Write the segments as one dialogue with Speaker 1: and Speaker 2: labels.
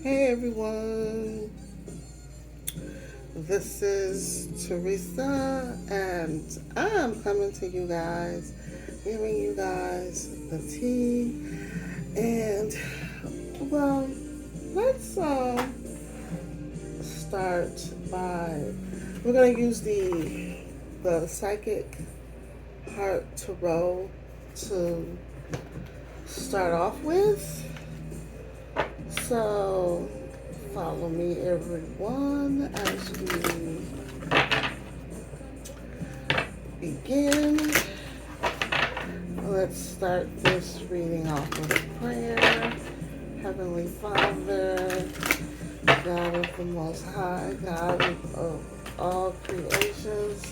Speaker 1: Hey everyone, this is Teresa, and I'm coming to you guys, giving you guys the tea. And well, let's start by we're gonna use the psychic heart tarot to start off with. So follow me, everyone, as we begin. Let's start this reading off with a prayer. Heavenly Father, God of the Most High, God of all creations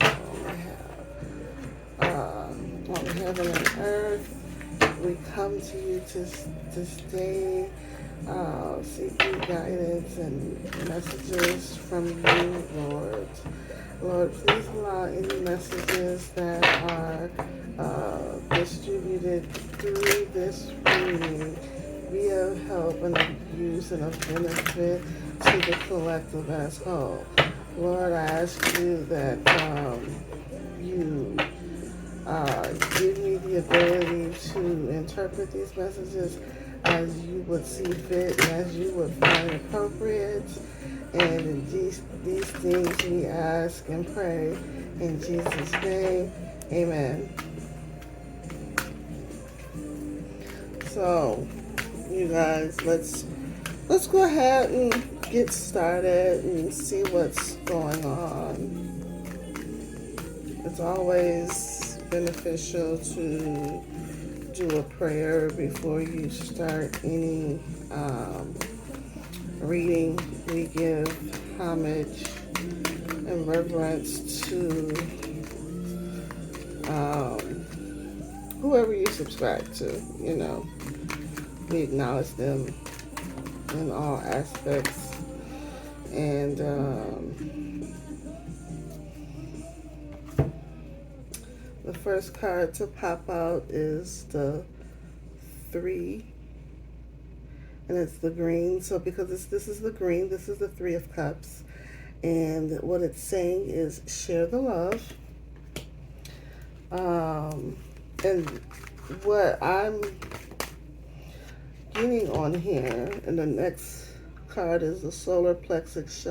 Speaker 1: on heaven and earth, we come to you this day, seeking guidance and messages from you, Lord. Lord, please allow any messages that are distributed through this reading be of help and of use and of benefit to the collective as whole. Lord, I ask you that you give me the ability to interpret these messages as you would see fit and as you would find appropriate. And these things we ask and pray in Jesus' name. Amen. So, you guys, let's go ahead and get started and see what's going on. It's always beneficial to do a prayer before you start any reading. We give homage and reverence to whoever you subscribe to. We acknowledge them in all aspects. And the first card to pop out is the 3, and it's the green. So because this is the green, this is the 3 of Cups. And what it's saying is share the love. And what I'm getting on here, and the next card is the solar plexus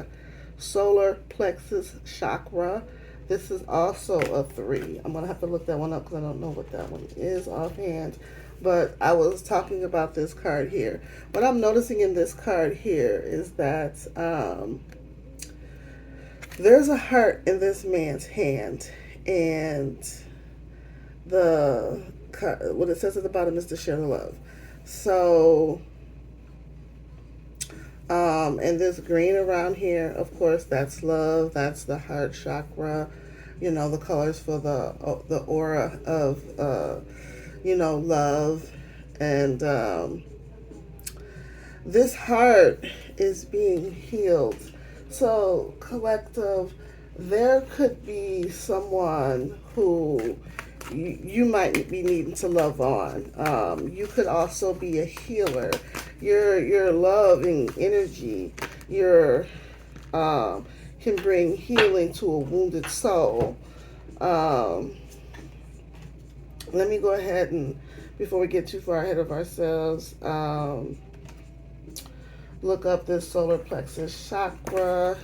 Speaker 1: chakra. This is also a 3. I'm gonna have to look that one up because I don't know what that one is offhand. But I was talking about this card here. What I'm noticing in this card here is that there's a heart in this man's hand, and what it says at the bottom is to share the love. So, and this green around here, of course, that's love. That's the heart chakra. The colors for the aura of love, and this heart is being healed. So, collective, there could be someone who you might be needing to love on. You could also be a healer. Your loving energy, can bring healing to a wounded soul. Let me go ahead and, before we get too far ahead of ourselves, look up this solar plexus chakra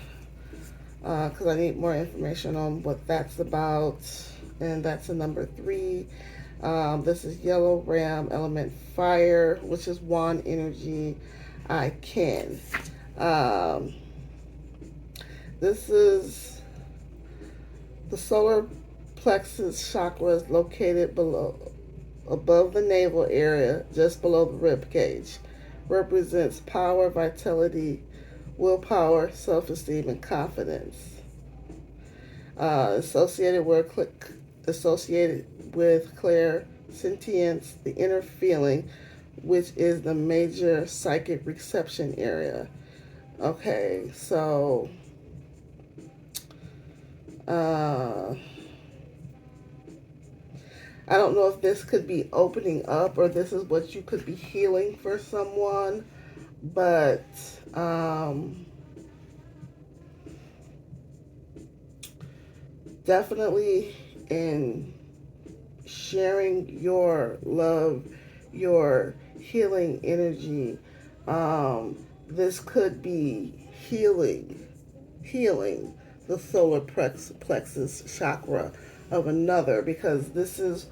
Speaker 1: because I need more information on what that's about. And that's a number 3. This is yellow ram element fire, which is wand energy. I can. This is the solar plexus chakra is located above the navel area, just below the rib cage. Represents power, vitality, willpower, self-esteem, and confidence. Associated with clairsentience, the inner feeling, which is the major psychic reception area. Okay, so I don't know if this could be opening up or this is what you could be healing for someone. but definitely in sharing your love, your healing energy, this could be healing the solar plexus chakra of another, because this is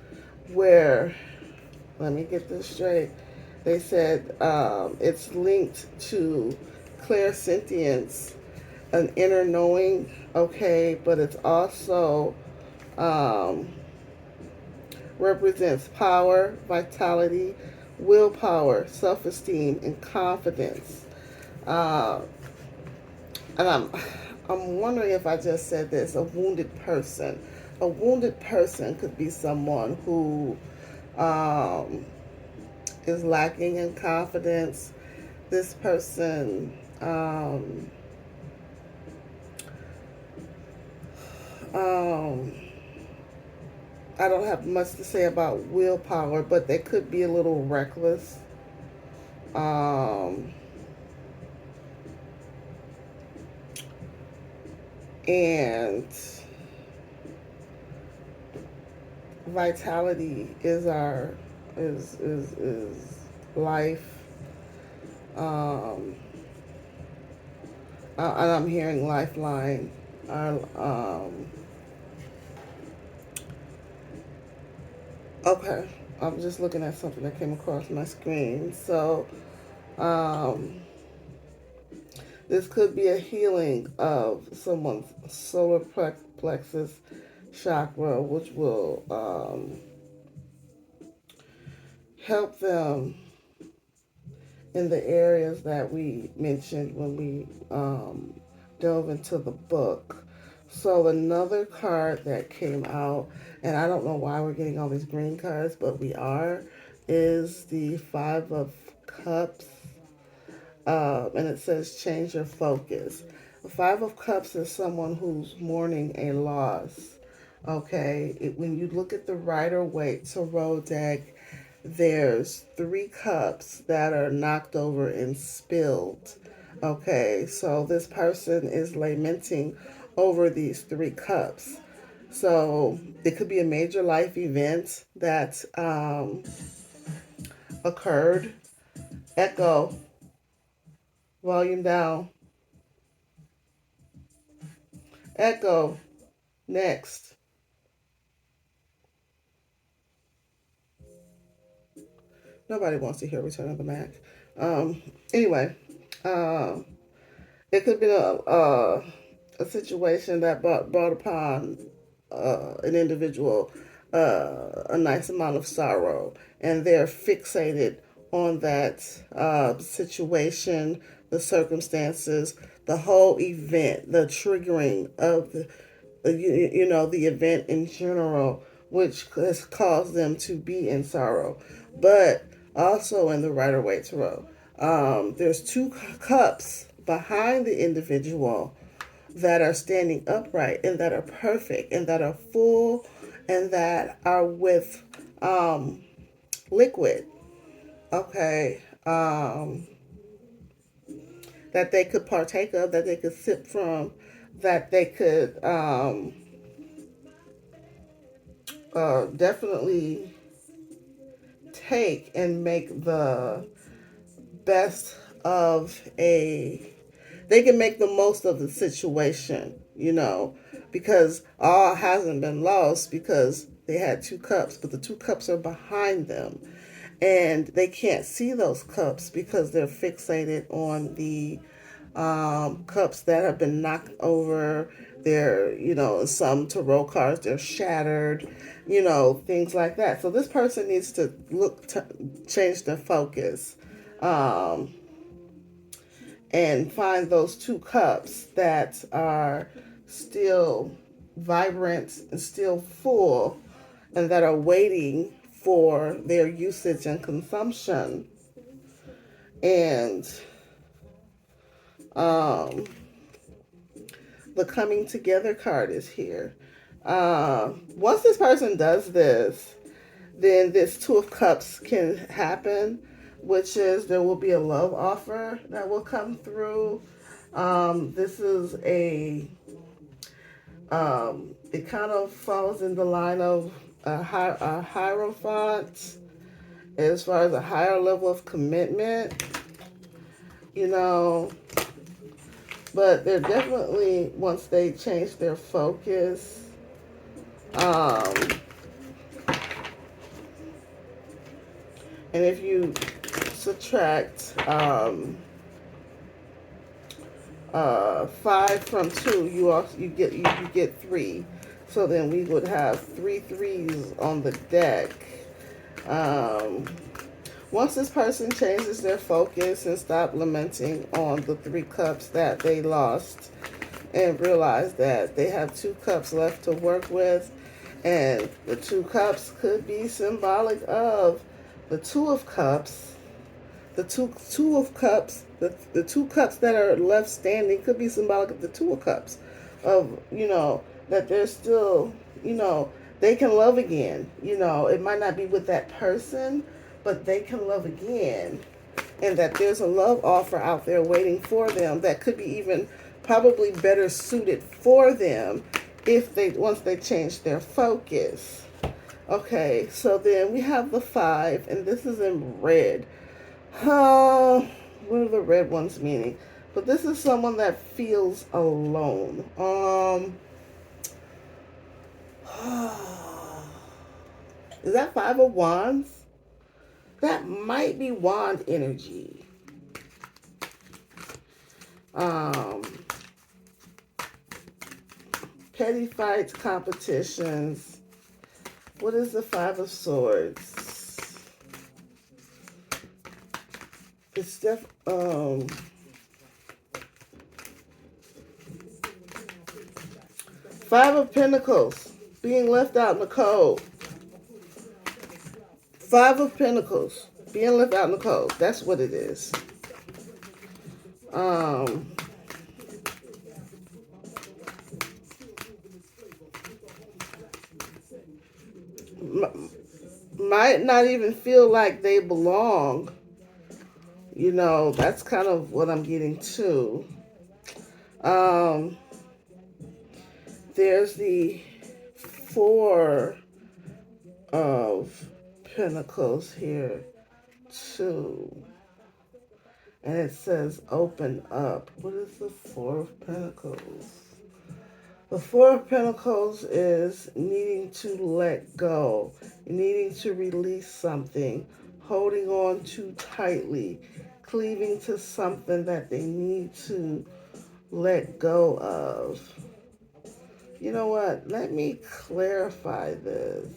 Speaker 1: where, let me get this straight. They said it's linked to clairsentience, an inner knowing, okay, but it's also um, represents power, vitality, willpower, self esteem, and confidence. Uh, and I'm wondering if I just said this, a wounded person. A wounded person could be someone who um, is lacking in confidence. This person um, I don't have much to say about willpower, but they could be a little reckless. Um, and vitality is our is life. Um, and I'm hearing lifeline. Um, okay, I'm just looking at something that came across my screen. So um, this could be a healing of someone's solar plexus chakra, which will help them in the areas that we mentioned when we delve into the book. So another card that came out, and I don't know why we're getting all these green cards, but we are, is the Five of Cups. And it says change your focus. The Five of Cups is someone who's mourning a loss. Okay, when you look at the Rider-Waite Tarot deck, there's three cups that are knocked over and spilled. Okay, so this person is lamenting over these three cups. So it could be a major life event that occurred. Echo, volume down. Echo, next. Nobody wants to hear Return of the Mac. Um, anyway, um, it could be a situation that brought upon an individual a nice amount of sorrow, and they're fixated on that situation, the circumstances, the whole event, the triggering of the event in general, which has caused them to be in sorrow. But also in the Rider-Waite Tarot, there's two cups behind the individual that are standing upright and that are perfect and that are full and that are with liquid, okay, that they could partake of, that they could sip from, that they could definitely take and make the best of they can make the most of the situation, because all hasn't been lost, because they had two cups, but the two cups are behind them. And they can't see those cups because they're fixated on the cups that have been knocked over. They're, in some tarot cards, they're shattered, things like that. So this person needs to change their focus. Um, and find those two cups that are still vibrant and still full and that are waiting for their usage and consumption. And um, the coming together card is here. Once this person does this, then this Two of Cups can happen. which is there will be a love offer that will come through. This is it kind of falls in the line of a hierophant as far as a higher level of commitment, you know. But they're definitely, once they change their focus, and if you subtract 5 from 2, you get 3. So then we would have 3 threes on the deck. Once this person changes their focus and stop lamenting on the 3 cups that they lost and realize that they have 2 cups left to work with, and the 2 cups could be symbolic of the 2 of cups. The two of cups, the 2 cups that are left standing could be symbolic of the 2 of cups, of, that they're still, they can love again. It might not be with that person, but they can love again, and that there's a love offer out there waiting for them that could be even probably better suited for them once they change their focus. Okay, so then we have the 5, and this is in red. What are the red ones meaning? But this is someone that feels alone. Is that 5 of Wands? That might be wand energy. Petty fights, competitions. What is the 5 of Swords? It's 5 of Pentacles, being left out in the cold. 5 of Pentacles, being left out in the cold. That's what it is. Might not even feel like they belong. That's kind of what I'm getting to. There's the 4 of Pentacles here too. And it says open up. What is the 4 of Pentacles? The 4 of Pentacles is needing to let go, needing to release something, holding on too tightly, cleaving to something that they need to let go of. You know what? Let me clarify this.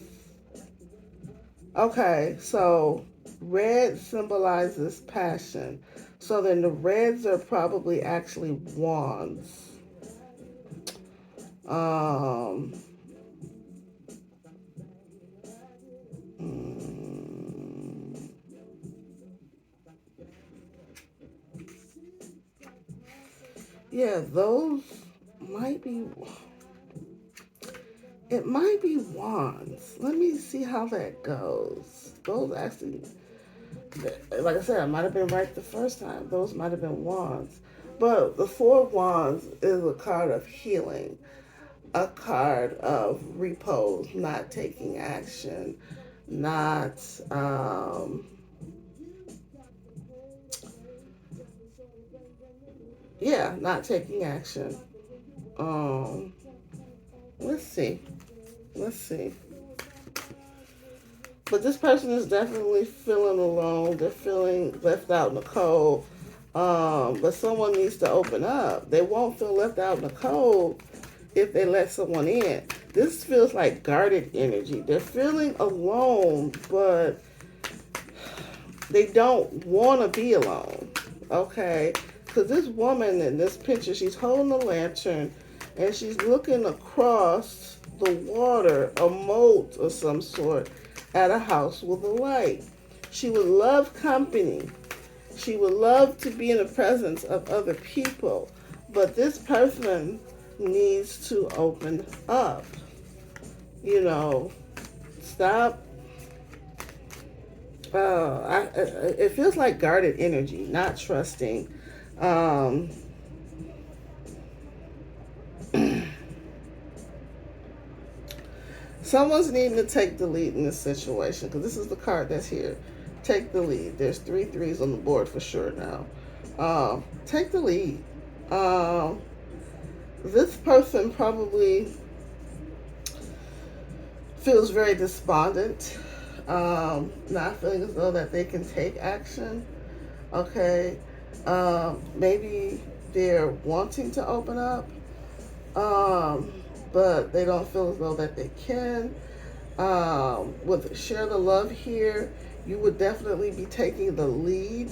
Speaker 1: Okay, so red symbolizes passion. So then the reds are probably actually wands. Yeah, those might be... It might be wands. Let me see how that goes. Those actually... Like I said, I might have been right the first time. Those might have been wands. But the 4 of Wands is a card of healing. A card of repose, not taking action, not... not taking action. Let's see. But this person is definitely feeling alone. They're feeling left out in the cold. But someone needs to open up. They won't feel left out in the cold if they let someone in. This feels like guarded energy. They're feeling alone, but they don't want to be alone. Okay? Because this woman in this picture, she's holding a lantern and she's looking across the water, a moat of some sort, at a house with a light. She would love company. She would love to be in the presence of other people. But this person needs to open up. Stop It feels like guarded energy, not trusting. Um, Someone's needing to take the lead in this situation because this is the card that's here. Take the lead. There's three threes on the board for sure now. Take the lead. Um, this person probably feels very despondent, not feeling as though that they can take action. Okay, maybe they're wanting to open up, um, but they don't feel as though that they can. With share the love here, you would definitely be taking the lead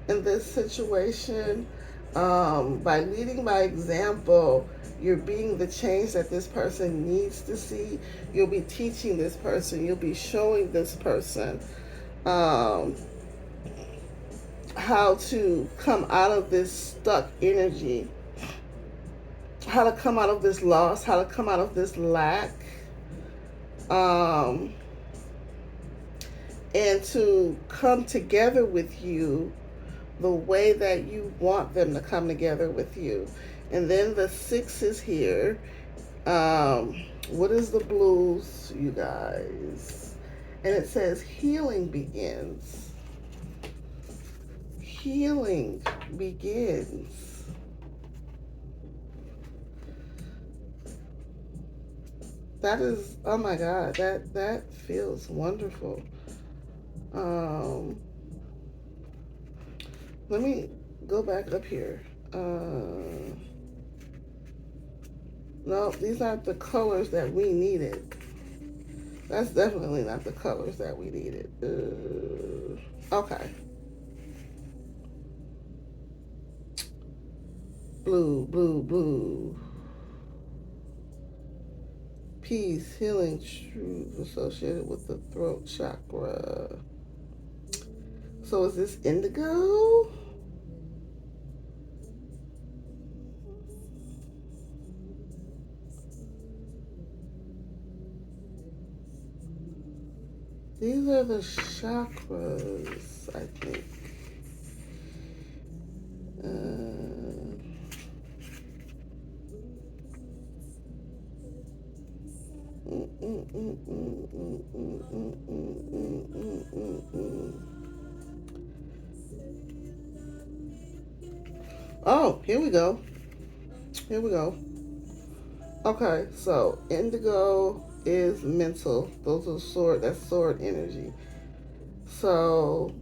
Speaker 1: in this situation. By leading by example, you're being the change that this person needs to see. You'll be teaching this person. You'll be showing this person um, how to come out of this stuck energy, how to come out of this loss, how to come out of this lack. Um, and to come together with you the way that you want them to come together with you. And then the six is here. What is the blues, you guys? And it says healing begins. Healing begins. That is, oh my God, that feels wonderful. Um, Let me go back up here. No, these aren't the colors that we needed. That's definitely not the colors that we needed. Okay. Blue, blue, blue. Peace, healing, truth associated with the throat chakra. So is this indigo? These are the chakras, I think. Oh, here we go. Here we go. Okay, so indigo is mental. Those are sword. That's sword energy. So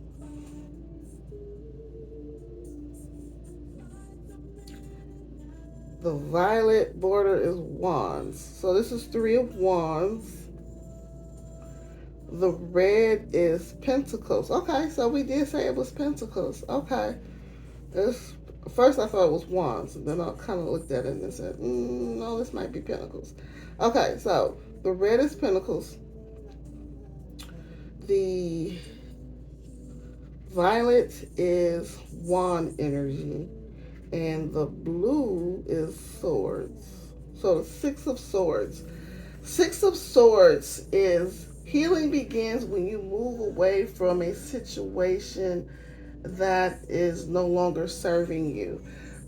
Speaker 1: the violet border is wands. So this is three of wands. The red is pentacles. Okay, so we did say it was pentacles. Okay. First I thought it was wands, and then I kind of looked at it and said, no, this might be pentacles. Okay, so the red is pentacles. The violet is wand energy, and the blue is swords. So the six of swords. Six of swords is healing begins when you move away from a situation that is no longer serving you.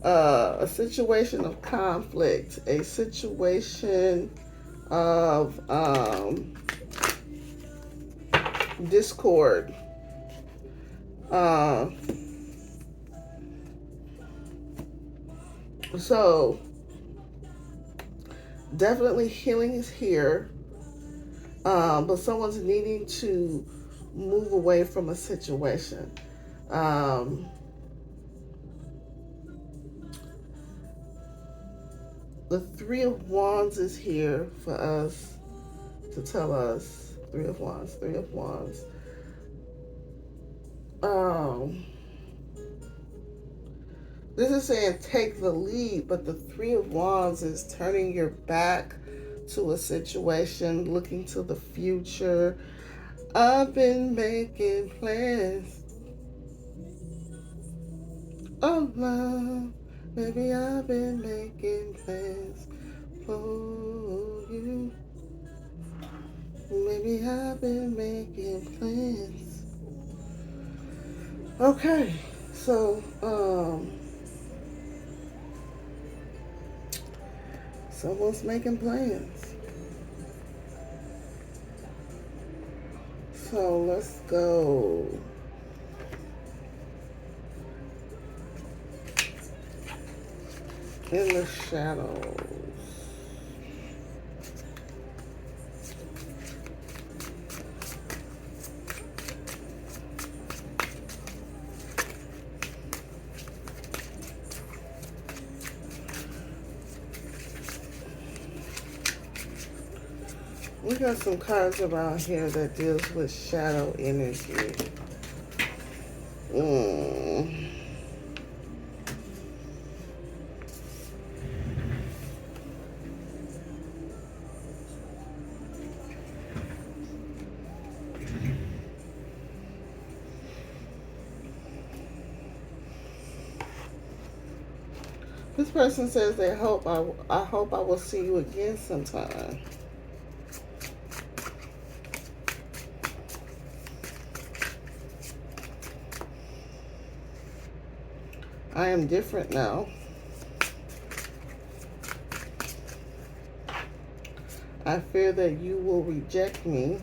Speaker 1: A situation of conflict, a situation of discord. So definitely healing is here, but someone's needing to move away from a situation. The three of wands is here for us to tell us. Three of wands, three of wands. This is saying take the lead, but the three of wands is turning your back to a situation, looking to the future. I've been making plans. Oh, love, baby, I've been making plans for you. Maybe I've been making plans. Okay, so someone's making plans. So let's go. In the shadows. We got some cards around here that deals with shadow energy. Mm. This person says they hope I hope I will see you again sometime. I am different now. I fear that you will reject me.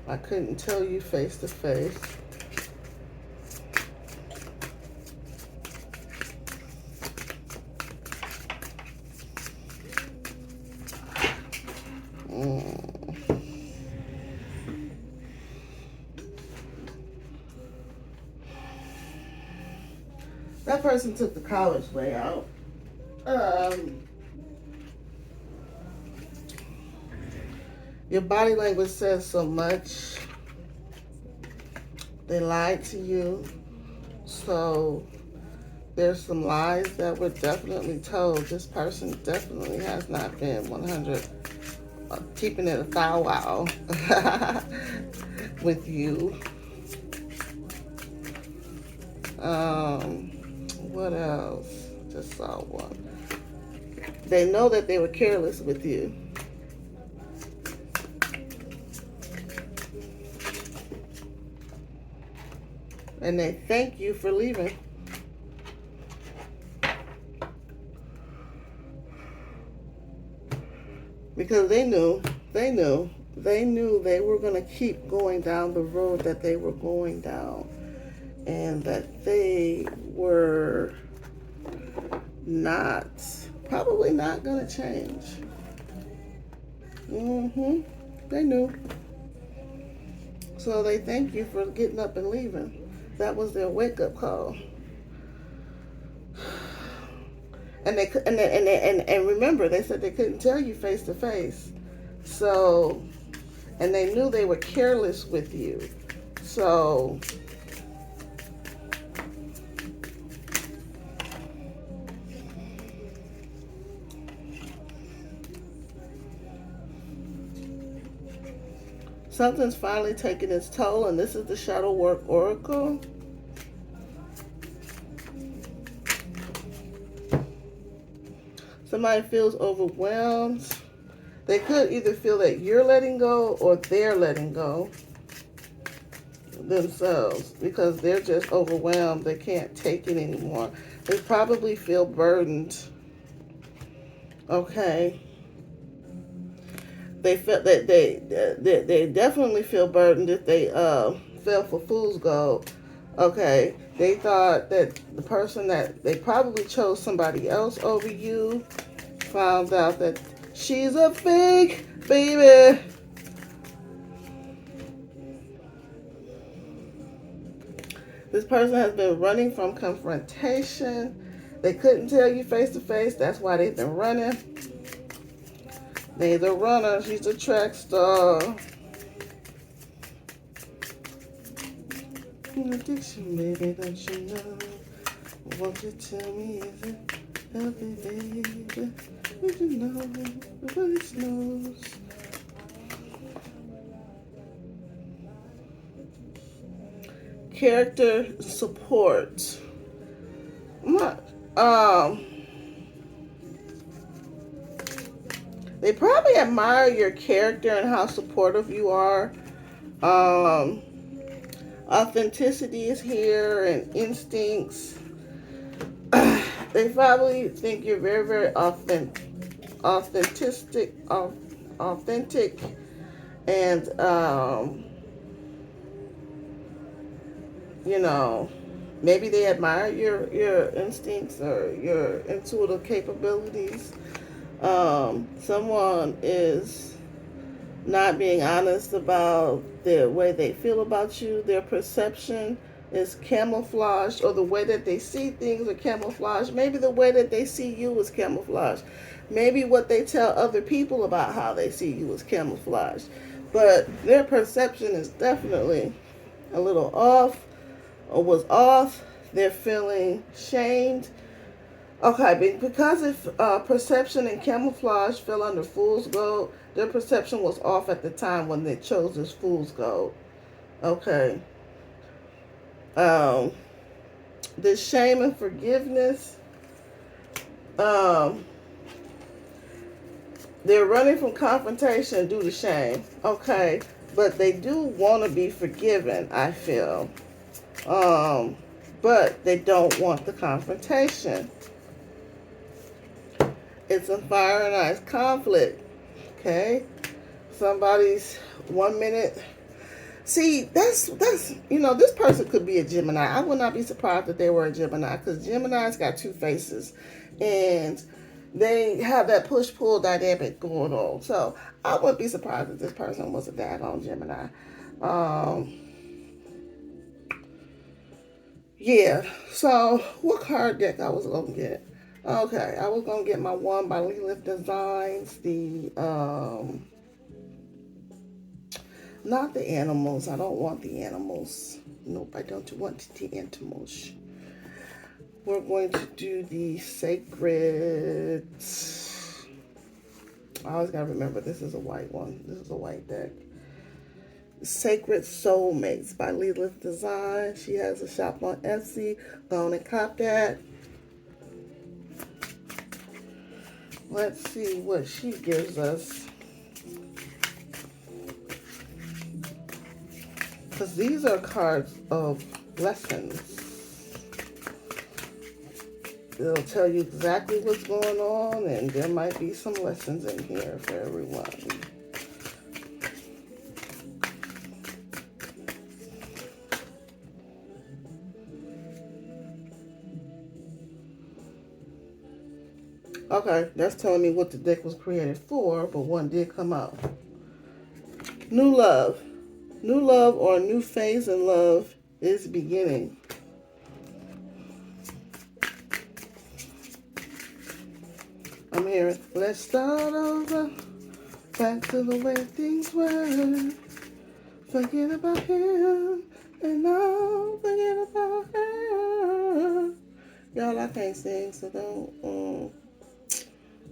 Speaker 1: I couldn't tell you face to face. That person took the college way out. Your body language says so much. They lied to you. So there's some lies that were definitely told. This person definitely has not been 100, keeping it a thou wow with you. What else? Just saw one. They know that they were careless with you. And they thank you for leaving. Because they knew they were going to keep going down the road that they were going down. And that they were probably not going to change. They knew. So they thank you for getting up and leaving. That was their wake-up call. And and remember, they said they couldn't tell you face to face. So, and they knew they were careless with you. So, something's finally taking its toll, and this is the Shadow Work Oracle. Somebody feels overwhelmed. They could either feel that you're letting go or they're letting go themselves because they're just overwhelmed. They can't take it anymore. They probably feel burdened. Okay. They felt that they definitely feel burdened if they fell for fool's gold. Okay, they thought that the person that they probably chose somebody else over you, found out that she's a fake baby. This person has been running from confrontation. They couldn't tell you face to face. That's why they've been running. They're the runner. She's a track star. Addiction, baby, don't you know? Won't you tell me, is it healthy, baby? Don't you know? Everybody knows. Character support. They probably admire your character and how supportive you are. Um, Authenticity is here and instincts. They probably think you're very, very authentic, authentic, and you know, maybe they admire your instincts or your intuitive capabilities. Someone is not being honest about the way they feel about you. Their perception is camouflaged, or the way that they see things are camouflaged. Maybe the way that they see you is camouflaged. Maybe what they tell other people about how they see you is camouflaged. But their perception is definitely a little off, or was off. They're feeling shamed. Okay, because if perception and camouflage fell under fool's gold, their perception was off at the time when they chose this fool's gold. Okay. Um, this shame and forgiveness, um, they're running from confrontation due to shame. Okay, but they do want to be forgiven, I feel. But they don't want the confrontation. It's a fire and ice conflict. Okay, somebody's 1 minute. See, that's this person could be a Gemini. I would not be surprised if they were a Gemini, because Gemini's got two faces, and they have that push-pull dynamic going on. So I wouldn't be surprised if this person was a daggone Gemini. Yeah. So what card deck I was gonna get? Okay, I was gonna get my one by Lilith Designs. The not the animals. I don't want the animals. Nope, I don't want the animals. We're going to do the sacred. I always gotta remember this is a white one. This is a white deck. Sacred Soulmates by Lilith Design. She has a shop on Etsy. Go on and cop that. Let's see what she gives us. Because these are cards of lessons. It'll tell you exactly what's going on, and there might be some lessons in here for everyone. Okay, that's telling me what the deck was created for, but one did come out. New love. New love or a new phase in love is beginning. I'm hearing, let's start over. Back to the way things were. Forget about him, and I'll forget about her. Y'all, I can't sing, so don't.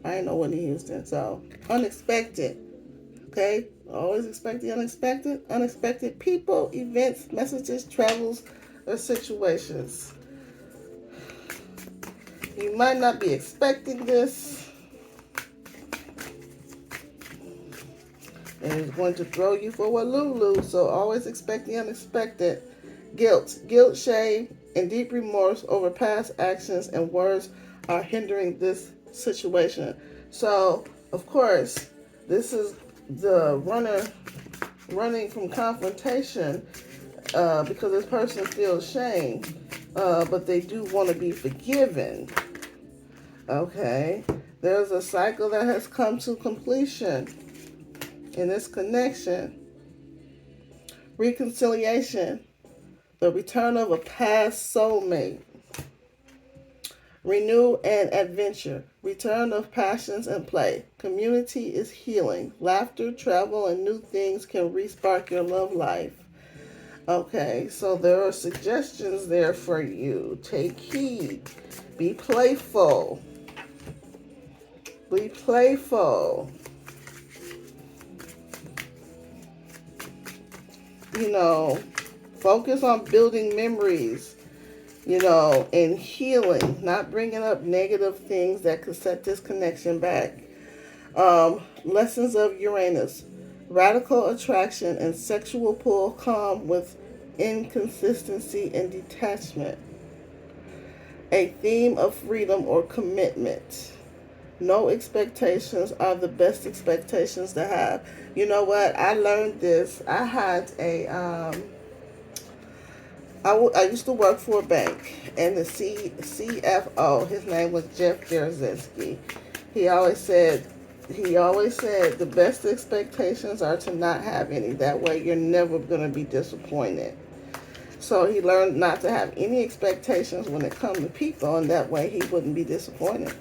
Speaker 1: I ain't know Whitney Houston, so unexpected. Okay, always expect the unexpected. Unexpected people, events, messages, travels, or situations. You might not be expecting this, and it's going to throw you for a Lulu. So always expect the unexpected. Guilt, shame, and deep remorse over past actions and words are hindering this situation. So, of course, this is the running from confrontation because this person feels shame, but they do want to be forgiven. Okay, there's a cycle that has come to completion in this connection. Reconciliation, the return of a past soulmate. Renew and adventure, return of passions and play. Community is healing. Laughter, travel, and new things can re-spark your love life. Okay, so there are suggestions there for you. Take heed. Be playful. Be playful. Focus on building memories. And healing, not bringing up negative things that could set this connection back. Lessons of Uranus. Radical attraction and sexual pull come with inconsistency and detachment. A theme of freedom or commitment. No expectations are the best expectations to have. You know what? I learned this. I had I used to work for a bank, and the CFO, his name was Jeff Jarzynski. He always said, the best expectations are to not have any. That way, you're never going to be disappointed. So he learned not to have any expectations when it comes to people, and that way he wouldn't be disappointed.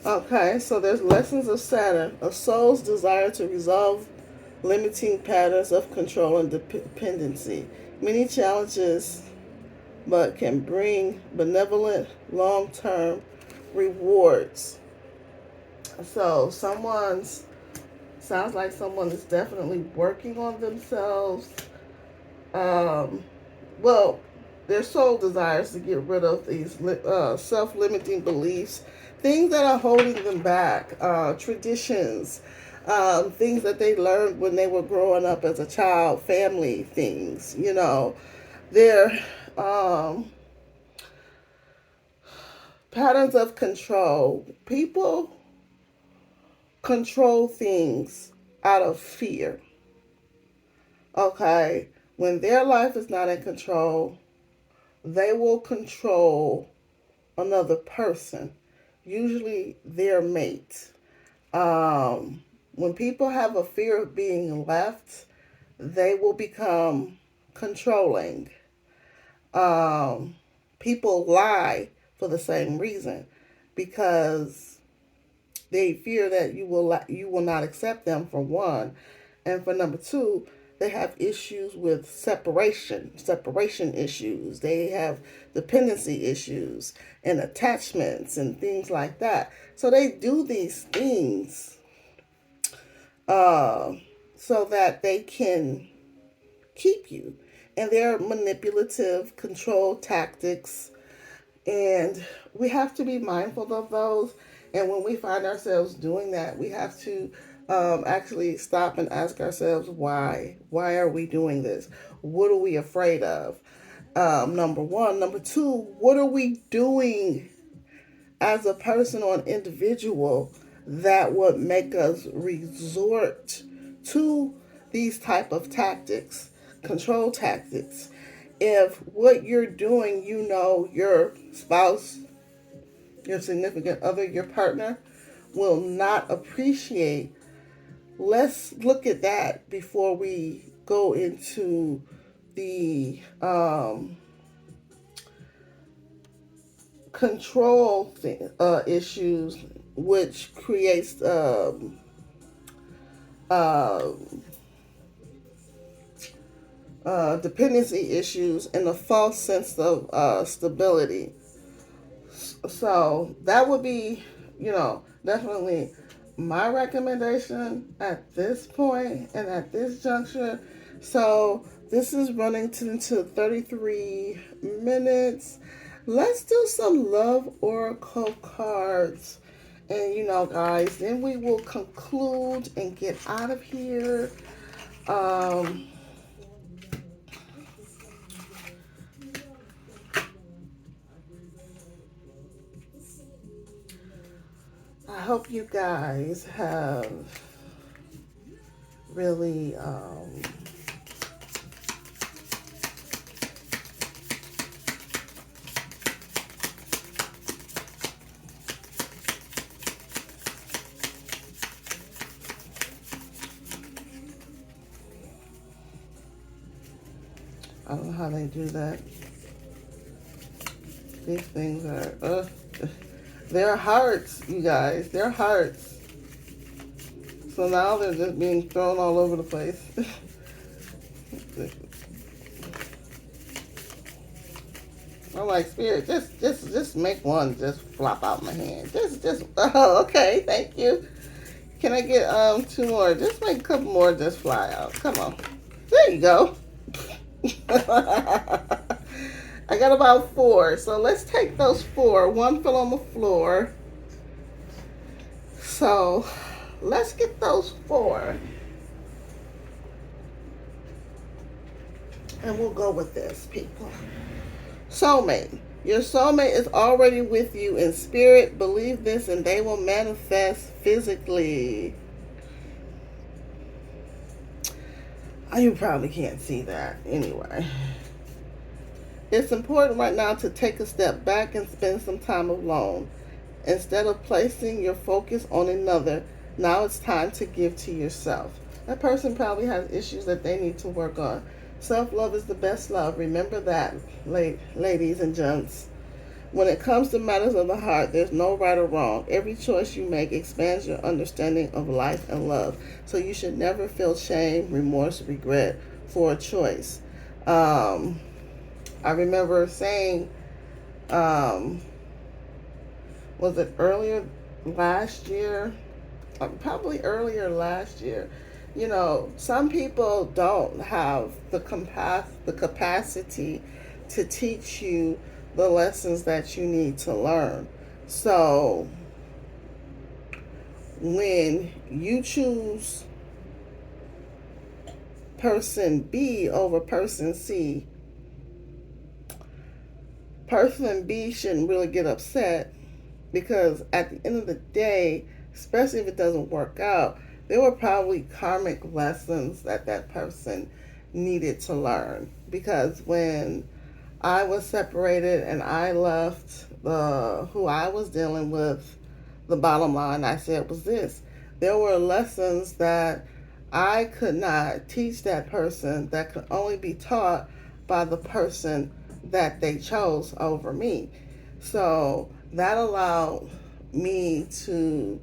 Speaker 1: Okay, so there's lessons of Saturn, a soul's desire to resolve limiting patterns of control and dependency. Many challenges, but can bring benevolent long-term rewards. So sounds like someone is definitely working on themselves. Um, well, their soul desires to get rid of these self-limiting beliefs, things that are holding them back, traditions, things that they learned when they were growing up as a child, family things, their patterns of control. People control things out of fear. Okay? When their life is not in control, they will control another person, usually their mate. When people have a fear of being left, they will become controlling. People lie for the same reason, because they fear that you will not accept them, for one, and for number two, they have issues with separation issues. They have dependency issues and attachments and things like that. So they do these things so that they can keep you. And they're manipulative control tactics. And we have to be mindful of those. And when we find ourselves doing that, we have to actually stop and ask ourselves, why? Why are we doing this? What are we afraid of? Number one. Number two, what are we doing as a person or an individual that would make us resort to these type of tactics, control tactics? If what you're doing, your spouse, your significant other, your partner will not appreciate, let's look at that before we go into the control issues, which creates dependency issues and a false sense of stability. So that would be, definitely my recommendation at this point and at this juncture. So this is running into 33 minutes. Let's do some love oracle cards. And guys, then we will conclude and get out of here. I hope you guys have really I don't know how they do that. These things are they're hearts, you guys. They're hearts. So now they're just being thrown all over the place. I'm like, Spirit, just make one just flop out my hand. Oh, okay, thank you. Can I get two more? Just make a couple more just fly out. Come on. There you go. I got about 4. So let's take those 4. One fell on the floor. So let's get those 4. And we'll go with this, people. Soulmate. Your soulmate is already with you in spirit. Believe this and they will manifest physically. You probably can't see that anyway. It's important right now to take a step back and spend some time alone. Instead of placing your focus on another, now it's time to give to yourself. That person probably has issues that they need to work on. Self-love is the best love. Remember that, ladies and gents. When it comes to matters of the heart, there's no right or wrong. Every choice you make expands your understanding of life and love. So you should never feel shame, remorse, regret for a choice. I remember saying, was it earlier last year? Probably earlier last year. You know, some people don't have the capacity to teach you the lessons that you need to learn. So when you choose person B over person C, person B shouldn't really get upset, because at the end of the day, especially if it doesn't work out, there were probably karmic lessons that that person needed to learn. Because when I was separated and I left who I was dealing with, the bottom line I said was this: there were lessons that I could not teach that person, that could only be taught by the person that they chose over me. So that allowed me to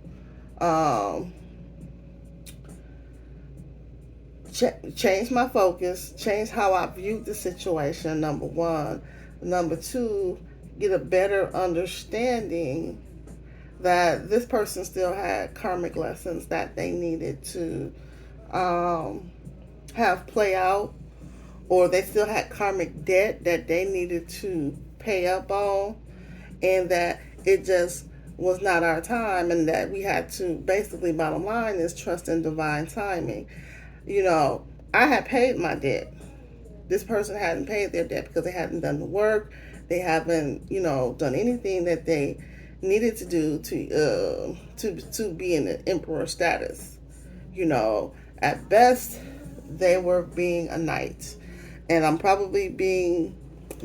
Speaker 1: change my focus, change how I viewed the situation, number one. Number two, get a better understanding that this person still had karmic lessons that they needed to have play out, or they still had karmic debt that they needed to pay up on, and that it just was not our time, and that we had to, basically, bottom line is trust in divine timing. You know, I had paid my debt. This person hadn't paid their debt because they hadn't done the work. They haven't, done anything that they needed to do to be in the emperor status. At best, they were being a knight. And I'm probably being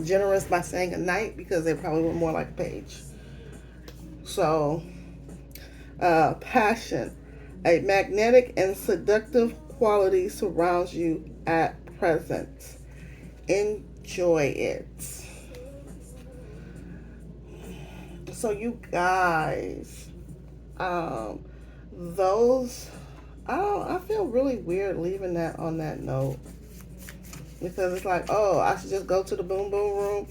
Speaker 1: generous by saying a knight, because they probably were more like a page. So, passion. A magnetic and seductive quality surrounds you at present. Enjoy it. So you guys, those, I feel really weird leaving that on that note, because it's like, oh, I should just go to the boom boom room.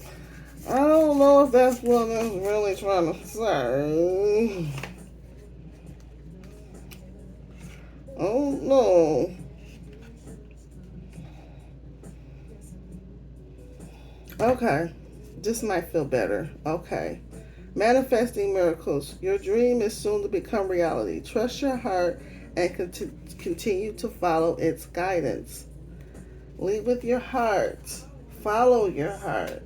Speaker 1: I don't know if that's what I'm really trying to say. Oh no. Okay, this might feel better. Okay. Manifesting miracles. Your dream is soon to become reality. Trust your heart and continue to follow its guidance. Lead with your heart. Follow your heart.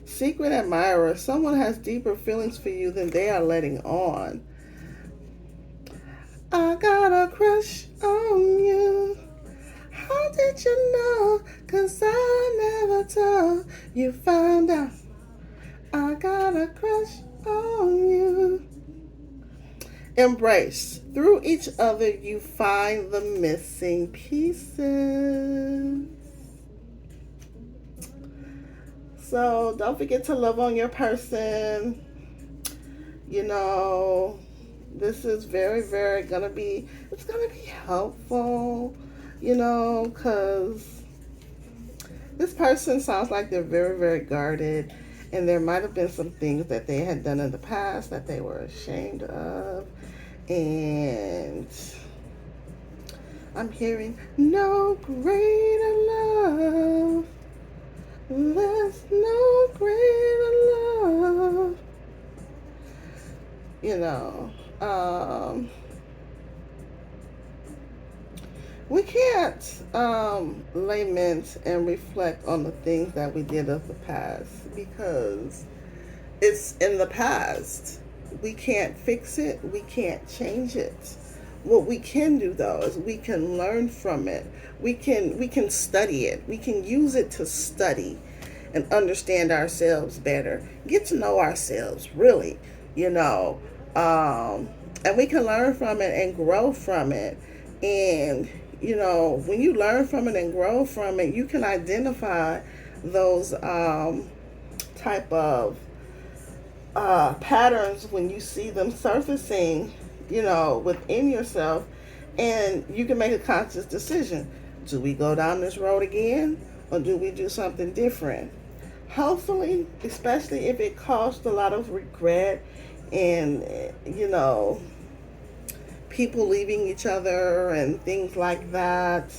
Speaker 1: Secret admirer. Someone has deeper feelings for you than they are letting on. I got a crush on you. How did you know? 'Cause I never told. You found out. I got a crush on you. Embrace. Through each other, you find the missing pieces. So don't forget to love on your person. This is very, very it's gonna be helpful, because this person sounds like they're very, very guarded, and there might have been some things that they had done in the past that they were ashamed of, and I'm hearing no greater love There's no greater love. You know, we can't lament and reflect on the things that we did of the past because it's in the past. We can't fix it. We can't change it. What we can do though is we can learn from it. We can study it. We can use it to study and understand ourselves better. Get to know ourselves really, you know. And we can learn from it and grow from it. And when you learn from it and grow from it, you can identify those type of patterns when you see them surfacing, within yourself, and you can make a conscious decision. Do we go down this road again, or do we do something different? Hopefully, especially if it caused a lot of regret and, people leaving each other and things like that.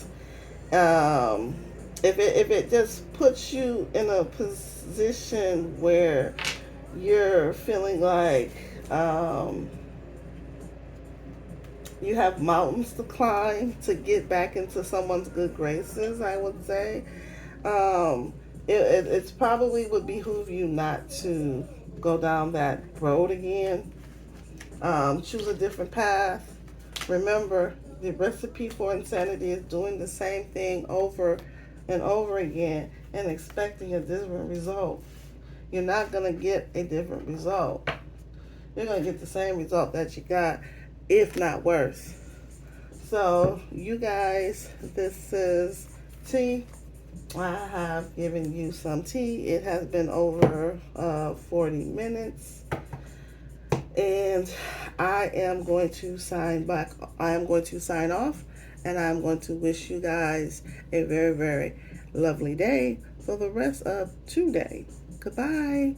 Speaker 1: Um, if it just puts you in a position where you're feeling like you have mountains to climb to get back into someone's good graces, I would say, it's probably would behoove you not to go down that road again. Choose a different path. Remember, the recipe for insanity is doing the same thing over and over again and expecting a different result. You're not going to get a different result. You're going to get the same result that you got, if not worse. So, you guys, this is tea. I have given you some tea. It has been over 40 minutes. And I am going to sign off, and I'm going to wish you guys a very, very lovely day for the rest of today. Goodbye.